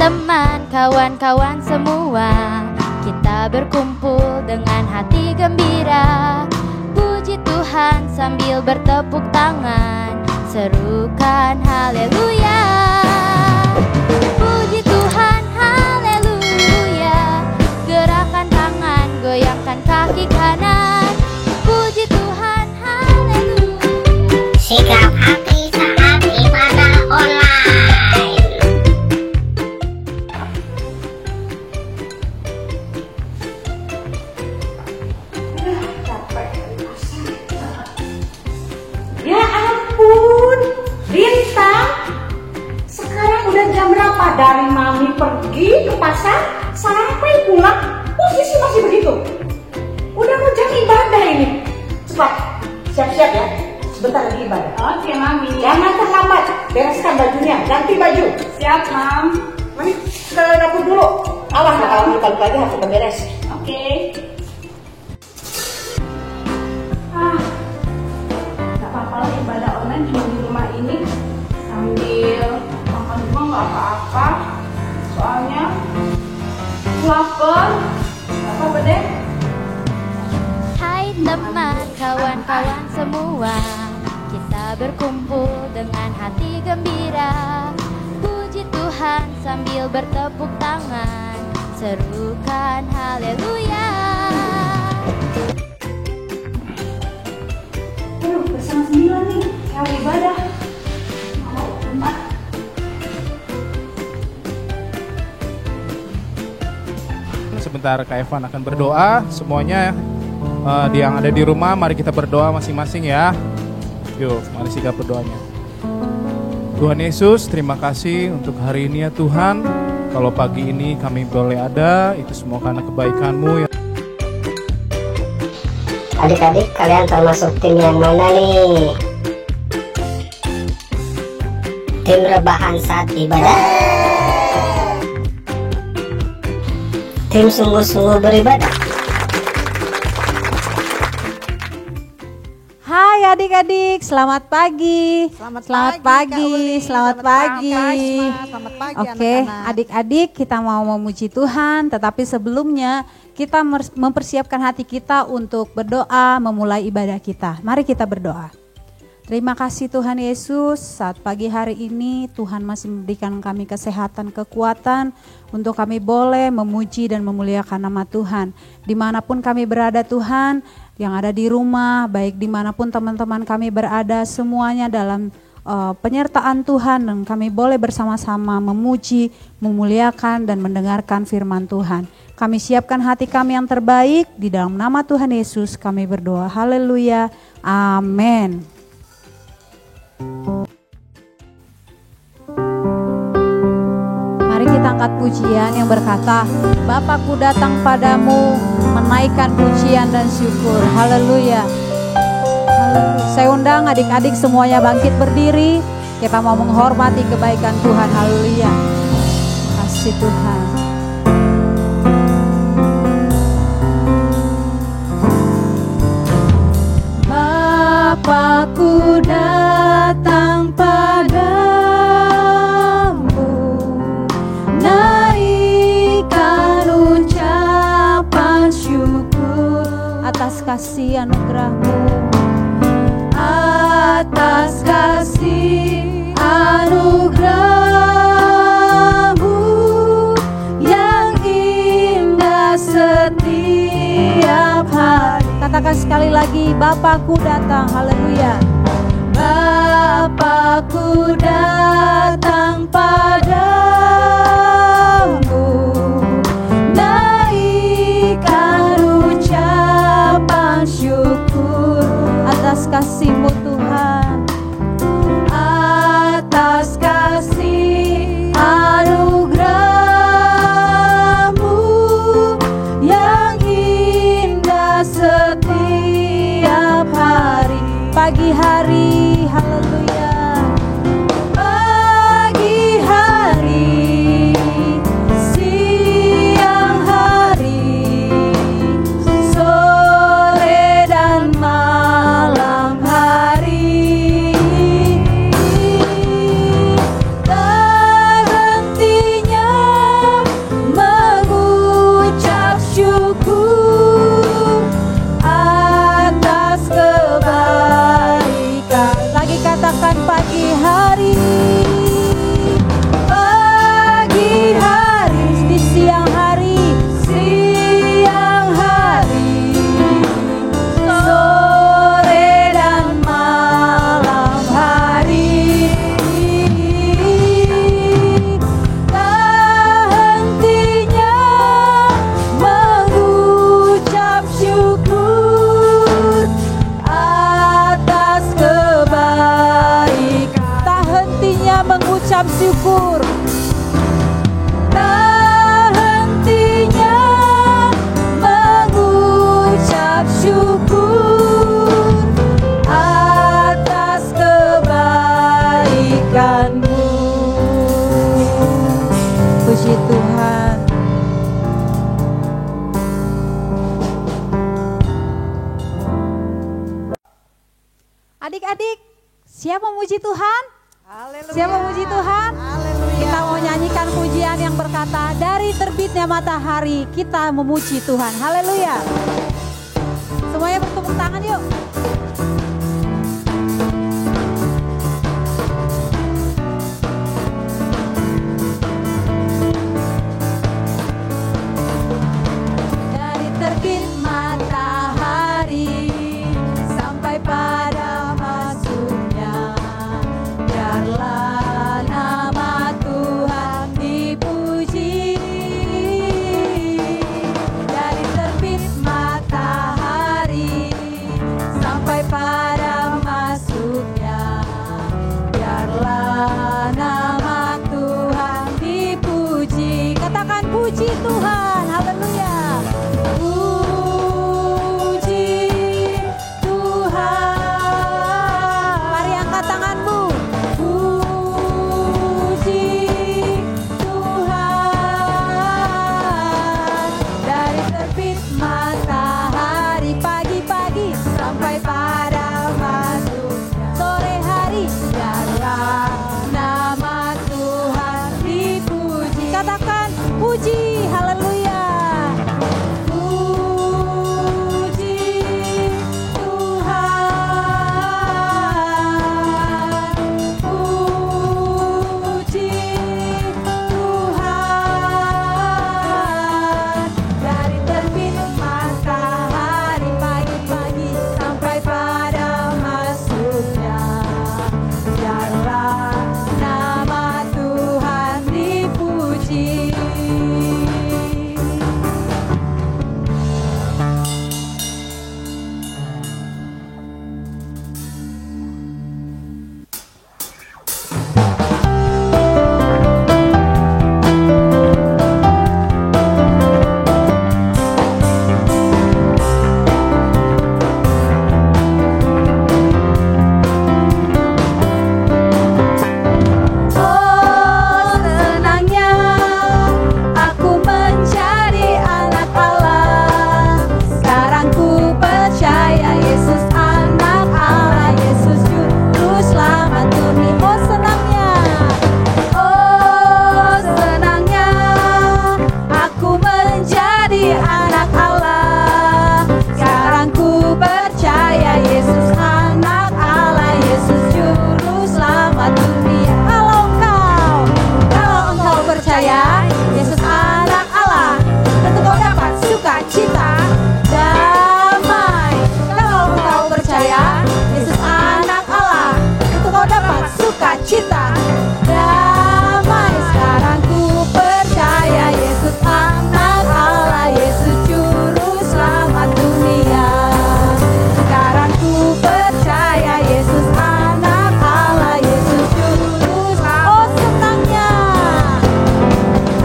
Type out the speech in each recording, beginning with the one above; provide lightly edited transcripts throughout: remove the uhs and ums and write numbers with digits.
teman, kawan-kawan semua, kita berkumpul dengan hati gembira. Puji Tuhan sambil bertepuk tangan, serukan haleluya. Puji Tuhan haleluya. Gerakan tangan, goyangkan kaki kanan. Puji Tuhan haleluya. Sikap hati saat ibadah online. Ya ampun, Bintang, sekarang udah jam berapa? Dari Mami pergi ke pasar sampai pulang posisi masih begitu. Udah mau jam ibadah ini. Cepat, siap-siap ya. Sebentar lagi ibadah. Oke, Mami. Jangan terlambat, bereskan bajunya, ganti baju. Siap, Mam. Mami ke dapur dulu. Awas, kalau lupa-lupa lagi harus beres. Oke. Gak apa-apa lah ibadah online cuma di rumah ini sambil makan juga nggak apa-apa. Soalnya lapar. Gak apa-apa deh. Hai teman, kawan-kawan semua, kita berkumpul dengan hati gembira. Puji Tuhan sambil bertepuk tangan, serukan haleluya. Aduh, bersama 9 nih, kali ibadah. Mau empat. Sebentar Kak Evan akan berdoa. Semuanya yang ada di rumah, mari kita berdoa masing-masing ya. Yuk, mari sigap berdoanya. Tuhan Yesus, terima kasih untuk hari ini ya Tuhan. Kalau pagi ini kami boleh ada, itu semua karena kebaikan-Mu ya. Adik-adik, kalian termasuk tim yang mana nih? Tim rebahan saat ibadah? Tim sungguh-sungguh beribadah? Hai adik-adik, selamat pagi. Selamat pagi, Kak Uli. selamat pagi. Selamat pagi Oke, anak-anak. adik-adik kita mau memuji Tuhan, tetapi sebelumnya kita mempersiapkan hati kita untuk berdoa, memulai ibadah kita. Mari kita berdoa. Terima kasih Tuhan Yesus, saat pagi hari ini Tuhan masih memberikan kami kesehatan, kekuatan untuk kami boleh memuji dan memuliakan nama Tuhan. Dimanapun kami berada Tuhan, yang ada di rumah, baik dimanapun teman-teman kami berada, semuanya dalam penyertaan Tuhan, dan kami boleh bersama-sama memuji, memuliakan dan mendengarkan firman Tuhan. Kami siapkan hati kami yang terbaik, di dalam nama Tuhan Yesus kami berdoa, haleluya, amin. Mari kita angkat pujian yang berkata, Bapakku datang padamu, menaikkan pujian dan syukur, haleluya. Saya undang adik-adik semuanya bangkit berdiri, kita mau menghormati kebaikan Tuhan, haleluya. Kasih Tuhan. Bapakku datang padamu, naikkan ucapan syukur atas kasih anugerah-Mu, atas kasih anugerah-Mu yang indah setiap hari. Katakan sekali lagi, Bapakku datang, haleluya. Bapakku datang padamu, naikkan ucapan syukur atas kasih-Mu Tuhan, atas kasih anugerah-Mu yang indah setiap hari. Pagi hari, haleluya. Pagi hari Puji Tuhan. Adik-adik, siap memuji Tuhan? Siap memuji Tuhan? Kita mau nyanyikan pujian yang berkata, dari terbitnya matahari kita memuji Tuhan. Haleluya. Semuanya bertepuk tangan yuk. Dari terbit matahari sampai pada masuknya, biarlah nama Tuhan dipuji. Dari terbit matahari sampai pada masuknya, biarlah nama Tuhan dipuji. Katakan puji Tuhan, haleluya. Puji Tuhan. Mari angkat tanganmu. Puji Tuhan. Dari terbit matahari pagi-pagi sampai pada masuknya sore hari, biarlah nama Tuhan dipuji. Katakan puji, haleluya. Puji Tuhan. Puji Tuhan. Dari terbit matahari pagi-pagi sampai pada masuknya, biarlah nama Tuhan dipuji. Oh, senangnya aku menjadi anak Allah. Sekarang ku percaya Yesus anak Allah, Yesus juru selamat dunia. Oh, senangnya. Oh, senangnya aku menjadi anak Allah. Sekarang ku percaya Yesus anak Allah, Yesus juru selamat dunia. Kalau engkau percaya Yesus anak Allah, tentu kau dapat sukacita, damai. Kalau engkau percaya Yesus anak Allah, tentu kau dapat sukacita, damai. Sekarang ku percaya Yesus anak Allah, Yesus juru selamat dunia. Sekarang ku percaya Yesus anak Allah, Yesus juru selamat. Oh, senangnya.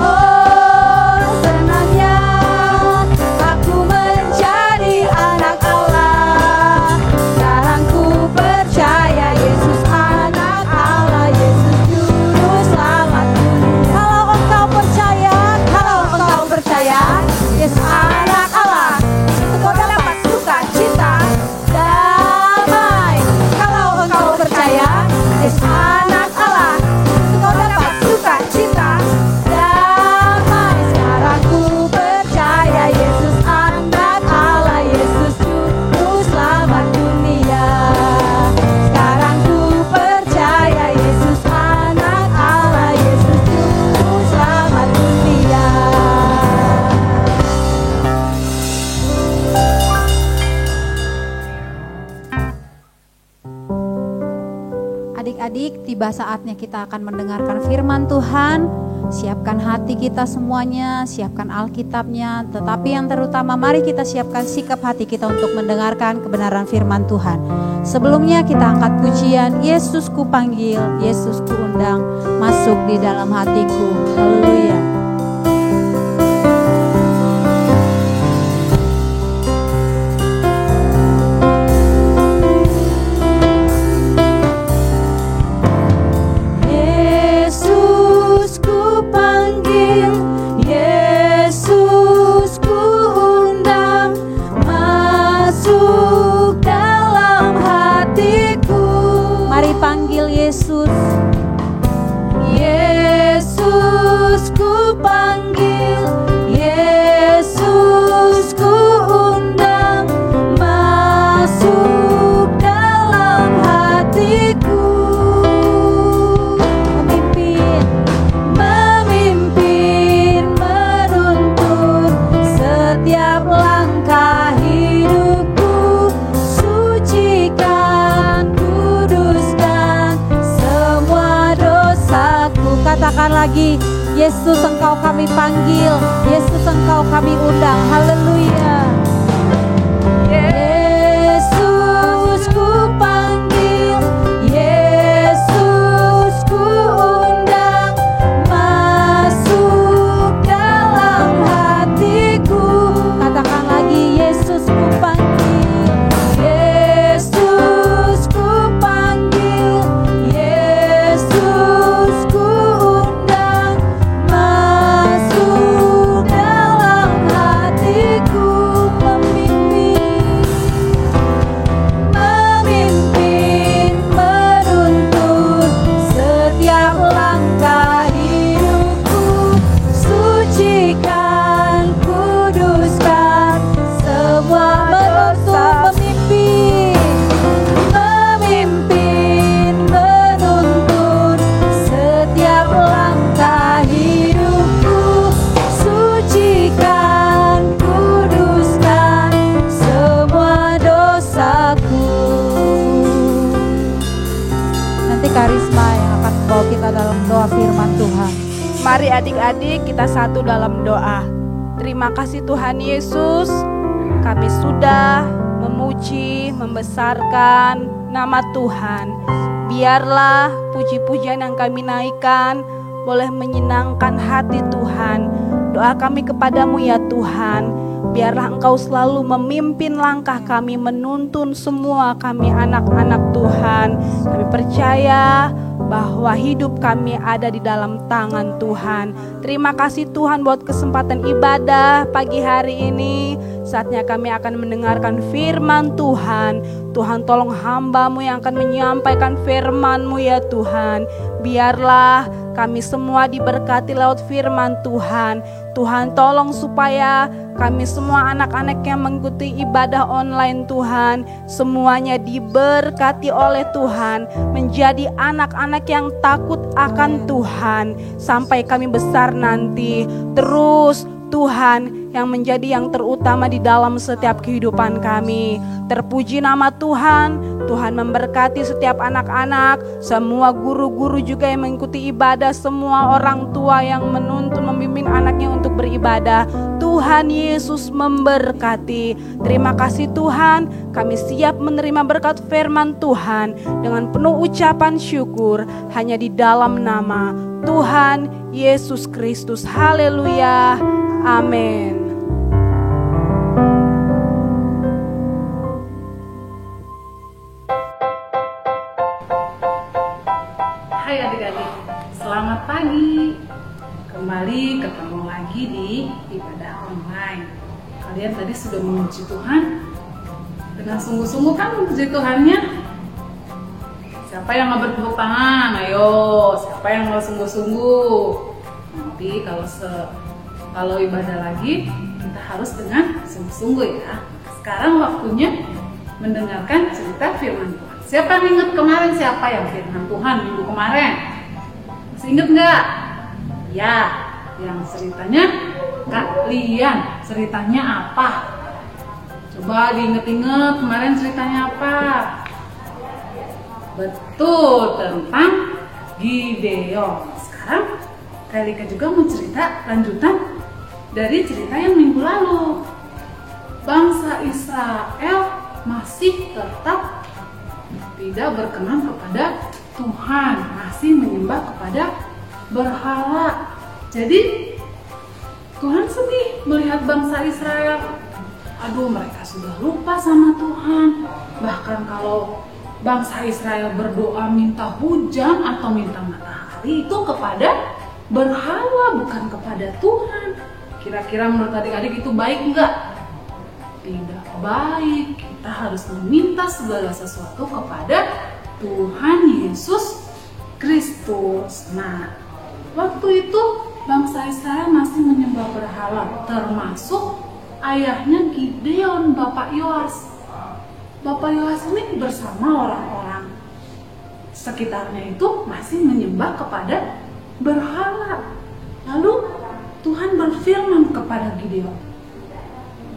Oh, senangnya aku menjadi anak Allah. Sekarang ku percaya Yesus anak Allah, Yesus juru selamat dunia. Kalau engkau percaya Yesus anak Allah, engkau dapat sukacita, damai. Kalau engkau percaya Yesus anak Allah, engkau dapat sukacita, damai. Sekarang ku percaya Yesus anak Allah, Yesus juru selamat dunia. Sekarang ku percaya Yesus anak Allah, Yesus juru selamat dunia. Adik-adik, tiba saatnya kita akan mendengarkan firman Tuhan. Siapkan hati kita semuanya, siapkan Alkitabnya. Tetapi yang terutama, mari kita siapkan sikap hati kita untuk mendengarkan kebenaran firman Tuhan. Sebelumnya kita angkat pujian, Yesus ku panggil, Yesus ku undang, masuk di dalam hatiku. Haleluya. Yesus ku panggil, Yesus, Engkau kami panggil, Yesus, Engkau kami undang. Haleluya. Yesus ku panggil, Yesus ku undang, masuk dalam hatiku. Katakan lagi, Yesus ku panggil, Yesus ku panggil, Yesus ku undang, masuk dalam hatiku. Memimpin, menuntun setiap langkah hidupku, sucikan, kuduskan semua dosa. Memimpin, menuntun setiap langkah hidupku, sucikan, kuduskan semua dosaku. Nanti Karisma yang akan membawa kita dalam doa firman Tuhan. Mari adik-adik kita satu dalam doa. Terima kasih Tuhan Yesus, kami sudah memuji, membesarkan nama Tuhan. Biarlah puji-pujian yang kami naikkan boleh menyenangkan hati Tuhan. Doa kami kepadamu ya Tuhan, biarlah Engkau selalu memimpin langkah kami, menuntun semua kami anak-anak Tuhan. Kami percaya bahwa hidup kami ada di dalam tangan Tuhan. Terima kasih Tuhan buat kesempatan ibadah pagi hari ini. Saatnya kami akan mendengarkan firman Tuhan. Tuhan tolong hamba-Mu yang akan menyampaikan firman-Mu ya Tuhan. Biarlah kami semua diberkati lewat firman Tuhan. Tuhan tolong supaya kami semua anak-anak yang mengikuti ibadah online Tuhan, semuanya diberkati oleh Tuhan, menjadi anak-anak yang takut akan Tuhan sampai kami besar nanti. Terus Tuhan yang menjadi yang terutama di dalam setiap kehidupan kami. Terpuji nama Tuhan. Tuhan memberkati setiap anak-anak, semua guru-guru juga yang mengikuti ibadah, semua orang tua yang menuntun membimbing anaknya untuk beribadah. Tuhan Yesus memberkati. Terima kasih Tuhan, kami siap menerima berkat firman Tuhan dengan penuh ucapan syukur hanya di dalam nama Tuhan Yesus Kristus. Haleluya. Amin. Hai adik-adik, selamat pagi. Kembali ketemu lagi di ibadah online. Kalian tadi sudah memuji Tuhan dengan sungguh-sungguh kan memuji Tuhannya? Siapa yang mau bertepuk tangan? Ayo, siapa yang mau sungguh-sungguh? Nanti kalau ibadah lagi kita harus dengan sungguh-sungguh ya. Sekarang waktunya mendengarkan cerita firman Tuhan. Siapa yang ingat kemarin siapa yang firman Tuhan minggu kemarin? Masih ingat nggak? Ya, yang ceritanya Kak Lian. Ceritanya apa? Coba diinget-inget kemarin ceritanya apa? Betul, tentang Gideon. Sekarang Kak Lika juga mau cerita lanjutan dari cerita yang minggu lalu. Bangsa Israel masih tetap tidak berkenan kepada Tuhan, masih menyembah kepada berhala. Jadi Tuhan sedih melihat bangsa Israel. Aduh, mereka sudah lupa sama Tuhan. Bahkan kalau bangsa Israel berdoa minta hujan atau minta matahari itu kepada berhala, bukan kepada Tuhan. Kira-kira menurut adik-adik itu baik enggak? Tidak baik. Kita harus meminta segala sesuatu kepada Tuhan Yesus Kristus. Nah, waktu itu bangsa Israel masih menyembah berhala, termasuk ayahnya Gideon, Bapak Yoas. Bapak Yoas ini bersama orang-orang sekitarnya itu masih menyembah kepada berhala. Lalu Tuhan berfirman kepada Gideon,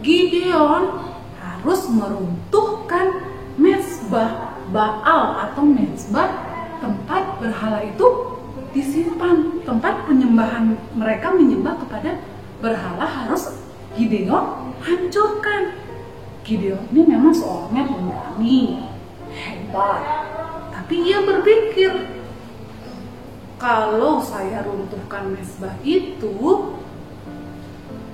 Gideon harus meruntuhkan mezbah Baal atau mezbah tempat berhala itu disimpan. Tempat penyembahan mereka menyembah kepada berhala harus Gideon hancurkan. Gideon ini memang seorang yang pemberani, hebat. Tapi ia berpikir, kalau saya runtuhkan mezbah itu,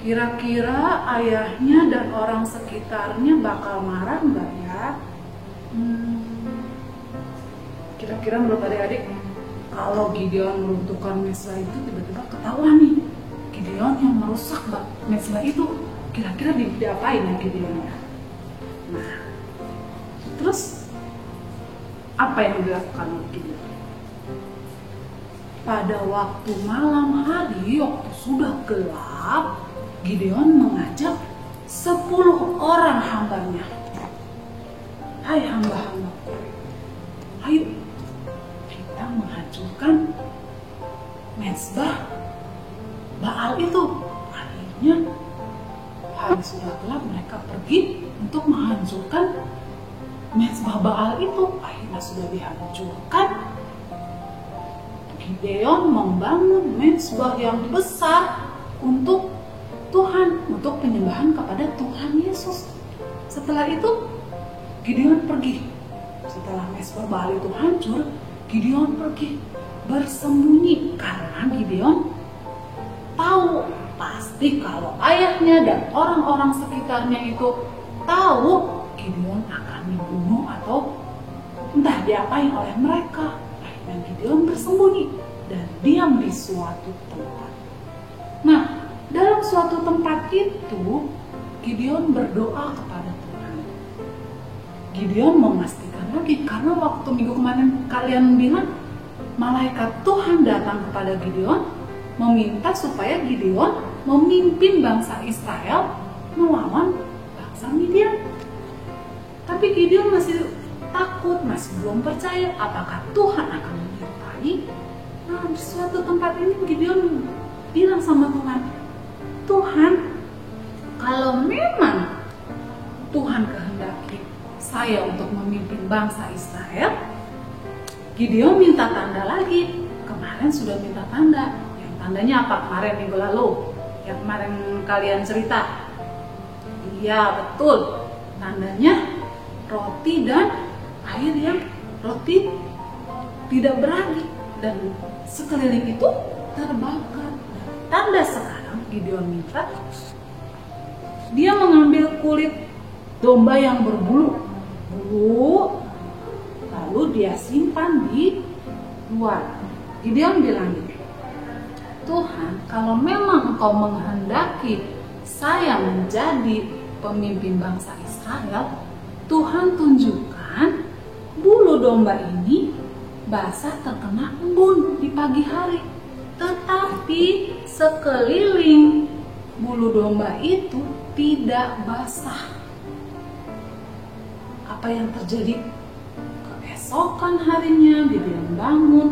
kira-kira ayahnya dan orang sekitarnya bakal marah nggak ya? Kira-kira menurut adik-adik, kalau Gideon meruntuhkan mezbah itu tiba-tiba ketahuan nih, Gideon yang merusak mezbah itu, kira-kira diapain ya Gideonnya? Nah, terus apa yang dilakukan oleh Gideon? Pada waktu malam hari, waktu sudah gelap, Gideon mengajak 10 orang hambanya. Hai hamba-hambaku, ayo kita menghancurkan mezbah Baal itu. Akhirnya hari sudah gelap, mereka pergi untuk menghancurkan mezbah Baal itu. Akhirnya sudah dihancurkan. Gideon membangun mezbah yang besar untuk Tuhan, untuk penyembahan kepada Tuhan Yesus. Setelah itu Gideon pergi. Setelah mezbah Baal itu hancur, Gideon pergi bersembunyi karena Gideon tahu pasti kalau ayahnya dan orang-orang sekitarnya itu tahu, Gideon akan dibunuh atau entah diapain oleh mereka. Dan Gideon bersembunyi dan diam di suatu tempat. Nah, dalam suatu tempat itu Gideon berdoa kepada Tuhan. Gideon memastikan lagi, karena waktu minggu kemarin kalian bilang malaikat Tuhan datang kepada Gideon meminta supaya Gideon memimpin bangsa Israel melawan bangsa Midian. Tapi Gideon masih takut, masih belum percaya apakah Tuhan akan menyertai. Nah, di suatu tempat ini Gideon bilang sama Tuhan, Tuhan, kalau memang Tuhan kehendaki saya untuk memimpin bangsa Israel, Gideon minta tanda lagi. Kemarin sudah minta tanda. Yang tandanya apa kemarin minggu lalu? Yang kemarin kalian cerita. Iya, betul. Tandanya roti dan air yang roti tidak beradik dan sekeliling itu terbakar. Tanda sekarang Gideon minta dia mengambil kulit domba yang berbulu, lalu dia simpan di luar. Gideon bilang gini, Tuhan, kalau memang Engkau menghendaki saya menjadi pemimpin bangsa Israel, Tuhan tunjukkan bulu domba ini basah terkena embun di pagi hari, tetapi sekeliling bulu domba itu tidak basah. Apa yang terjadi? Keesokan harinya Gideon bangun,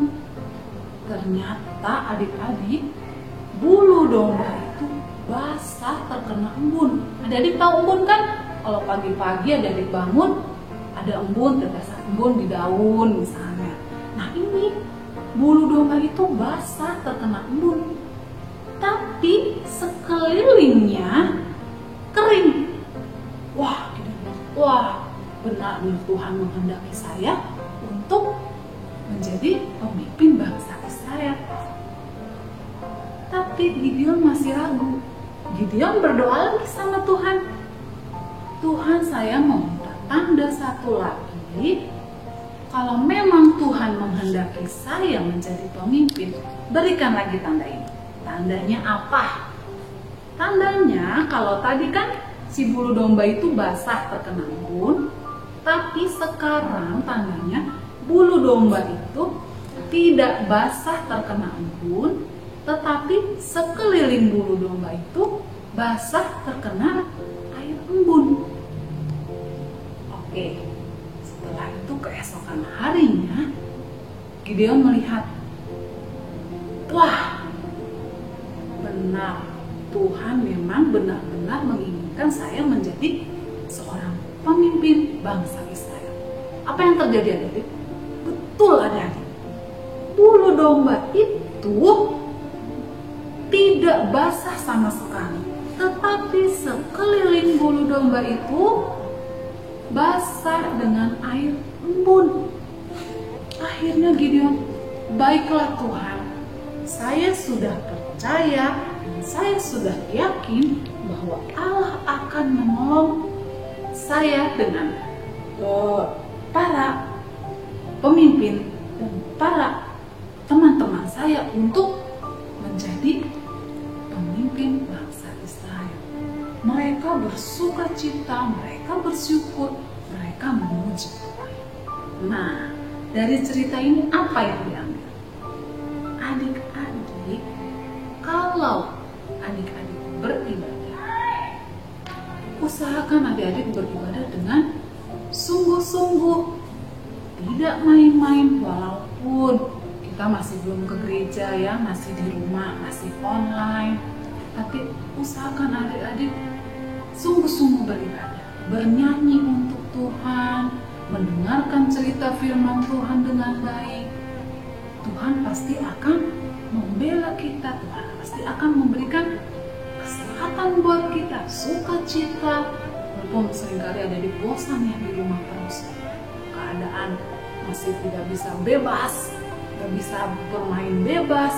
ternyata adik-adik bulu domba itu basah terkena embun. Adik-adik tahu embun kan? Kalau pagi-pagi adik-adik bangun, ada embun, terdapat embun di daun misalnya. Nah ini bulu domba itu basah terkena embun, tapi sekelilingnya kering. Wah, benar Tuhan menghendaki saya untuk menjadi pemimpin bangsa Israel. Tapi Gideon masih ragu. Gideon berdoa lagi sama Tuhan. Tuhan, saya meminta tanda satu lagi. Kalau memang Tuhan menghendaki saya menjadi pemimpin, berikan lagi tanda ini. Tandanya apa? Tandanya kalau tadi kan si bulu domba itu basah terkena embun, tapi sekarang tandanya bulu domba itu tidak basah terkena embun, tetapi sekeliling bulu domba itu basah terkena air embun. Oke, setelah itu keesokan harinya Gideon melihat, wah, benar Tuhan memang benar-benar menginginkan saya menjadi seorang pemimpin bangsa Israel. Apa yang terjadi adik-adik? Betul adik-adik, bulu domba itu itu tidak basah sama sekali, tetapi sekeliling bulu domba itu basah dengan air embun. Akhirnya Gideon, baiklah Tuhan, saya sudah percaya dan saya sudah yakin bahwa Allah akan menolong saya dengan para pemimpin dan para teman-teman saya untuk menjadi pemimpin bangsa Israel. Mereka bersuka cita, mereka bersyukur, mereka memuji Tuhan. Nah, dari cerita ini apa yang diambil? Adik-adik, kalau adik-adik beribadah, usahakan adik-adik beribadah dengan sungguh-sungguh, tidak main-main. Walaupun kita masih belum ke gereja ya, masih di rumah, masih online, tapi usahakan adik-adik sungguh-sungguh beribadah, bernyanyi untuk Tuhan, mendengarkan cerita firman Tuhan dengan baik. Tuhan pasti akan membela kita, Tuhan pasti akan memberikan kesehatan buat kita, sukacita. Walaupun seringkali ada di bosan ya di rumah terus, keadaan masih tidak bisa bebas, tidak bisa bermain bebas,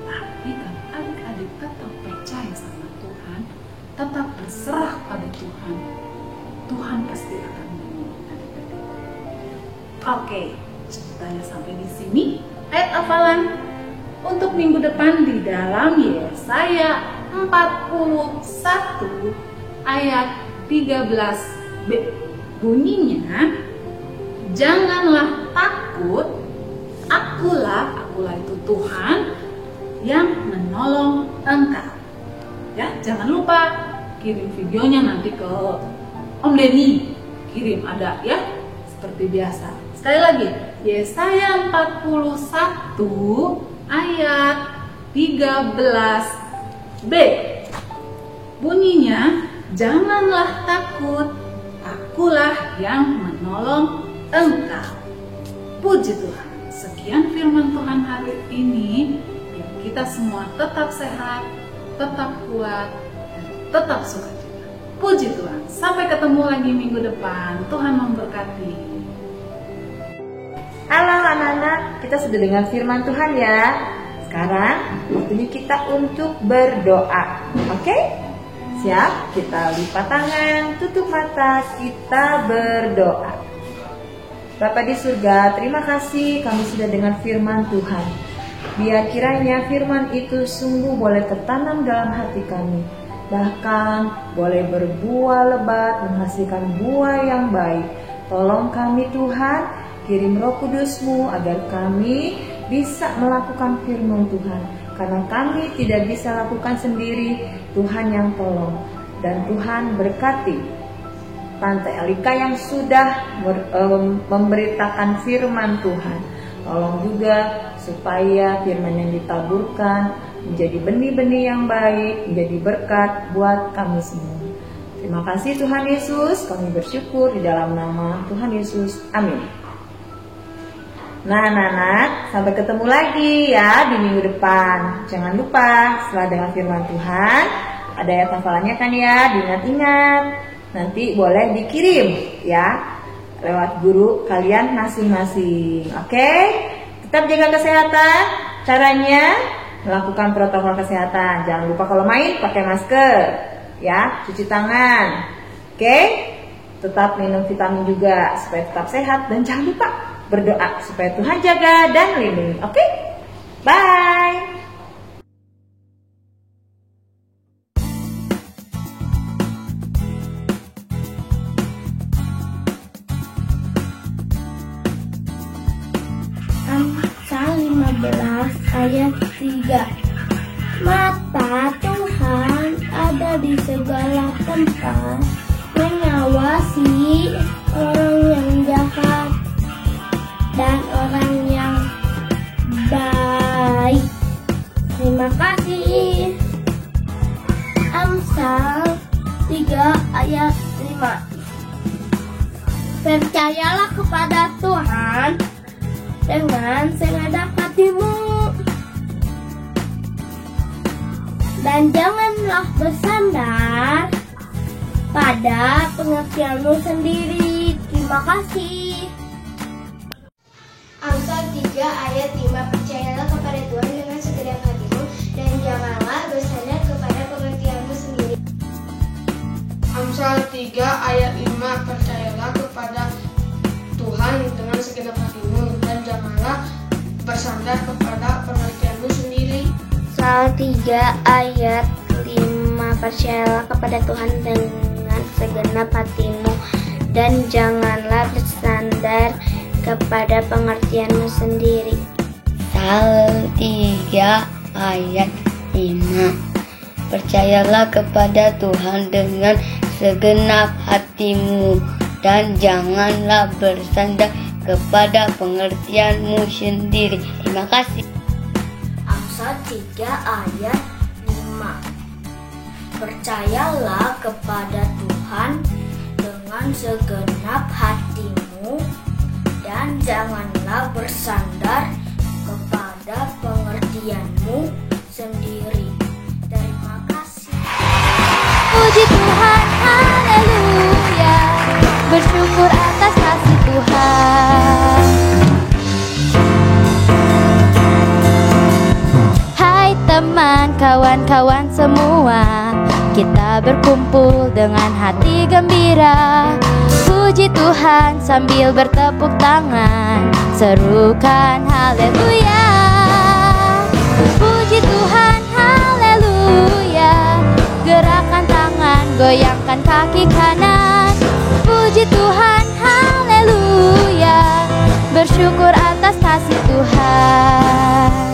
tapi kalau adik-adik tetap percaya sama Tuhan, tetap berserah pada Tuhan, Tuhan pasti akan menolong adik-adik. Oke, ceritanya sampai di sini. Ayat hafalan untuk minggu depan di dalam Yesaya 41 ayat 13b. Bunyinya, janganlah takut, akulah itu Tuhan yang menolong engkau. Ya, jangan lupa kirim videonya nanti ke Om Denny. Kirim ada ya, seperti biasa. Sekali lagi, Yesaya 41 ayat 13b. Bunyinya, janganlah takut, akulah yang menolong engkau. Puji Tuhan. Sekian firman Tuhan hari ini. Biar kita semua tetap sehat, tetap kuat, dan tetap sukacita. Puji Tuhan. Sampai ketemu lagi minggu depan. Tuhan memberkati. Halo anak-anak, kita sudah dengar firman Tuhan ya. Sekarang waktunya kita untuk berdoa. Oke? Siap? Kita lipat tangan, tutup mata, kita berdoa. Bapa di surga, terima kasih kami sudah dengar firman Tuhan. Biar kiranya firman itu sungguh boleh tertanam dalam hati kami. Bahkan boleh berbuah lebat, menghasilkan buah yang baik. Tolong kami Tuhan, kirim Roh Kudus-Mu agar kami bisa melakukan firman Tuhan. Karena kami tidak bisa lakukan sendiri, Tuhan yang tolong. Dan Tuhan berkati Tante Elika yang sudah memberitakan firman Tuhan. Tolong juga supaya firman yang ditaburkan menjadi benih-benih yang baik, menjadi berkat buat kami semua. Terima kasih Tuhan Yesus, kami bersyukur di dalam nama Tuhan Yesus. Amin. Nah anak-anak, sampai ketemu lagi ya di minggu depan. Jangan lupa setelah dengar firman Tuhan, ada ayat hafalannya kan ya, diingat-ingat. Nanti boleh dikirim ya lewat guru kalian masing-masing. Oke? Tetap jaga kesehatan. Caranya melakukan protokol kesehatan. Jangan lupa kalau main pakai masker ya, cuci tangan. Oke? Tetap minum vitamin juga supaya tetap sehat, dan jangan lupa berdoa supaya Tuhan jaga dan melindungi. Oke? Bye. Amsal 15 ayat 3. Mata Tuhan ada di segala tempat, mengawasi orang yang jahat dan orang yang baik. Terima kasih. Amsal 3 ayat 5. Percayalah kepada Tuhan dengan segenap hatimu, dan janganlah bersandar pada pengertianmu sendiri. Terima kasih. Amsal 3 ayat 5. Percayalah kepada Tuhan dengan segenap hatimu dan janganlah bersandar kepada pengertianmu sendiri. Amsal 3 ayat 5. Percayalah kepada Tuhan dengan segenap hatimu dan janganlah bersandar kepada pengertianmu sendiri. Amsal 3 ayat 5. Percayalah kepada Tuhan dengan segenap hatimu dan janganlah bersandar kepada pengertianmu sendiri. Amsal 3 ayat 5. Percayalah kepada Tuhan dengan segenap hatimu dan janganlah bersandar kepada pengertianmu sendiri. Terima kasih. Amsal 3 ayat 5. Percayalah kepada Tuhan dengan segenap hatimu dan janganlah bersandar kepada pengertianmu sendiri. Terima kasih. Puji Tuhan, haleluya. Bersyukur atas kasih Tuhan. Hai teman, kawan-kawan semua, kita berkumpul dengan hati gembira. Puji Tuhan sambil bertepuk tangan, serukan haleluya. Puji Tuhan, haleluya. Gerakan tangan, goyangkan kaki kanan. Puji Tuhan, haleluya. Bersyukur atas kasih Tuhan.